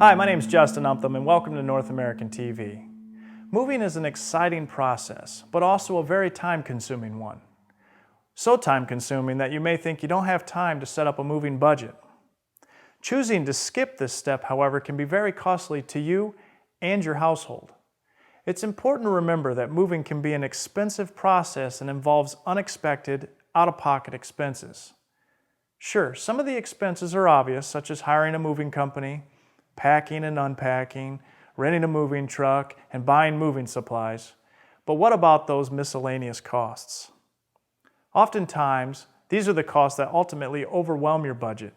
Hi, my name is Justin Umtham and welcome to North American TV. Moving is an exciting process, but also a very time-consuming one. So time-consuming that you may think you don't have time to set up a moving budget. Choosing to skip this step, however, can be very costly to you and your household. It's important to remember that moving can be an expensive process and involves unexpected, out-of-pocket expenses. Sure, some of the expenses are obvious, such as hiring a moving company, packing and unpacking, renting a moving truck, and buying moving supplies. But what about those miscellaneous costs? Oftentimes, these are the costs that ultimately overwhelm your budget.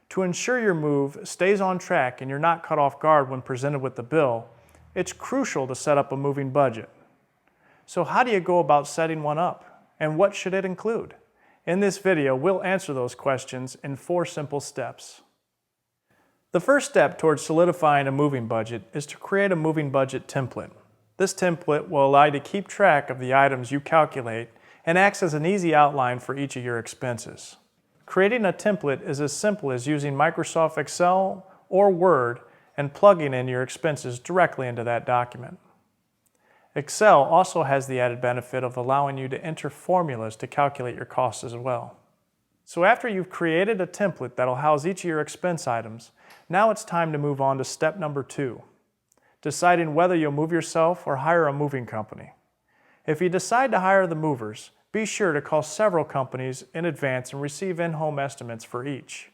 To ensure your move stays on track and you're not caught off guard when presented with the bill, it's crucial to set up a moving budget. So how do you go about setting one up? And what should it include? In this video, we'll answer those questions in 4 simple steps. The first step towards solidifying a moving budget is to create a moving budget template. This template will allow you to keep track of the items you calculate and acts as an easy outline for each of your expenses. Creating a template is as simple as using Microsoft Excel or Word and plugging in your expenses directly into that document. Excel also has the added benefit of allowing you to enter formulas to calculate your costs as well. So after you've created a template that'll house each of your expense items, now it's time to move on to step number 2, deciding whether you'll move yourself or hire a moving company. If you decide to hire the movers, be sure to call several companies in advance and receive in-home estimates for each.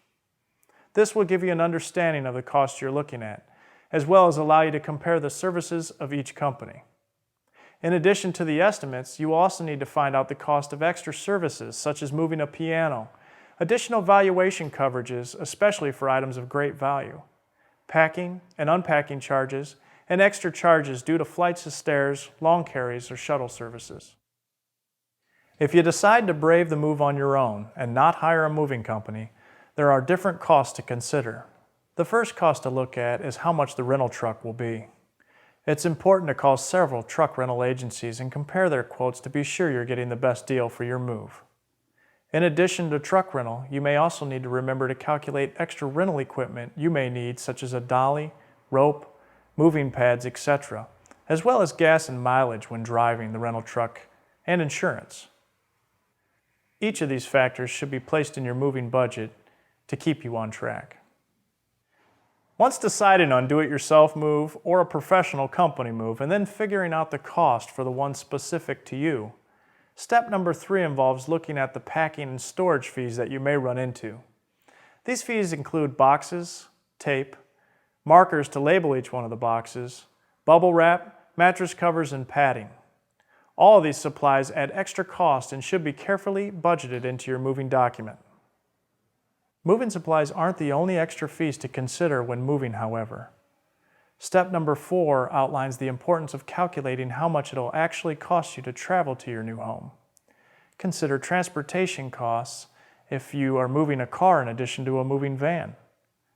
This will give you an understanding of the cost you're looking at, as well as allow you to compare the services of each company. In addition to the estimates, you will also need to find out the cost of extra services such as moving a piano, additional valuation coverages, especially for items of great value, packing and unpacking charges, and extra charges due to flights of stairs, long carries, or shuttle services. If you decide to brave the move on your own and not hire a moving company, there are different costs to consider. The first cost to look at is how much the rental truck will be. It's important to call several truck rental agencies and compare their quotes to be sure you're getting the best deal for your move. In addition to truck rental, you may also need to remember to calculate extra rental equipment you may need, such as a dolly, rope, moving pads, etc., as well as gas and mileage when driving the rental truck and insurance. Each of these factors should be placed in your moving budget to keep you on track. Once deciding on do-it-yourself move or a professional company move and then figuring out the cost for the one specific to you, step number 3 involves looking at the packing and storage fees that you may run into. These fees include boxes, tape, markers to label each one of the boxes, bubble wrap, mattress covers, and padding. All of these supplies add extra cost and should be carefully budgeted into your moving document. Moving supplies aren't the only extra fees to consider when moving, however. Step number 4 outlines the importance of calculating how much it'll actually cost you to travel to your new home. Consider transportation costs if you are moving a car in addition to a moving van,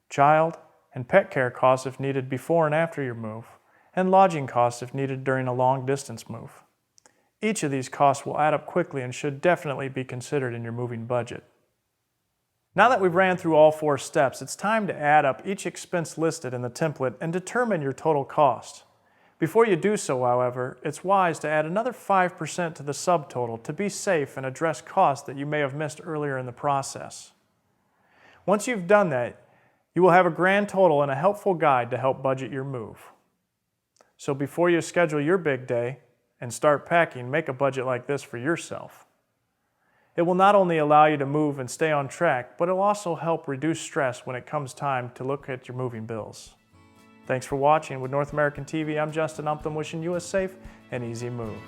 child and pet care costs if needed before and after your move, and lodging costs if needed during a long distance move. Each of these costs will add up quickly and should definitely be considered in your moving budget. Now that we've ran through all 4 steps, it's time to add up each expense listed in the template and determine your total cost. Before you do so, however, it's wise to add another 5% to the subtotal to be safe and address costs that you may have missed earlier in the process. Once you've done that, you will have a grand total and a helpful guide to help budget your move. So before you schedule your big day and start packing, make a budget like this for yourself. It will not only allow you to move and stay on track, but it will also help reduce stress when it comes time to look at your moving bills. Thanks for watching. With North American TV, I'm Justin Umtham, wishing you a safe and easy move.